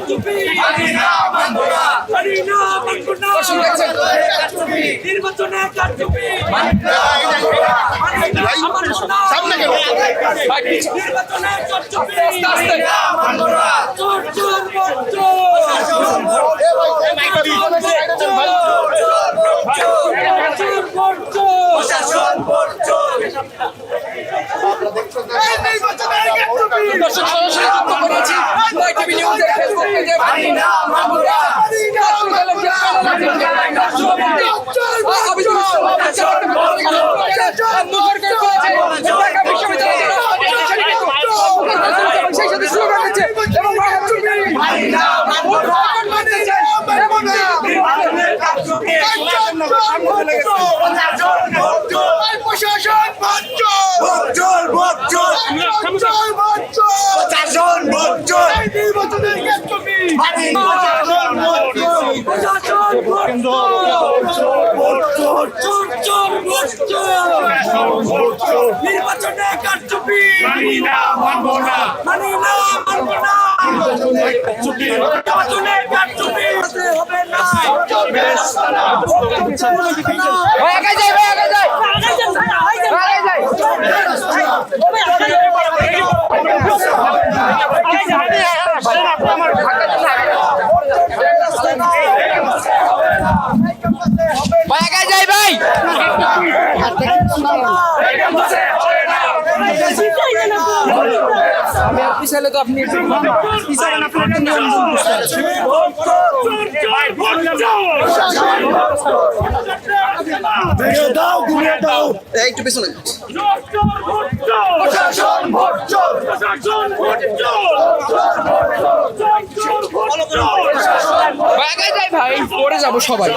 কারচুপি নির্বাচনে কারচুপি নির্বাচনে কারচুপি চোর চোর দর্শক সরাসরি যুক্ত করেছি টিভি নিউজের ফেসবুক পেজে নির্বাচনে কারচুপি মানি না মানবো না নির্বাচনে কারচুপি হবে না পিছালে তো আপনি একটু পেছনে ভাই পড়ে যাবো সবাই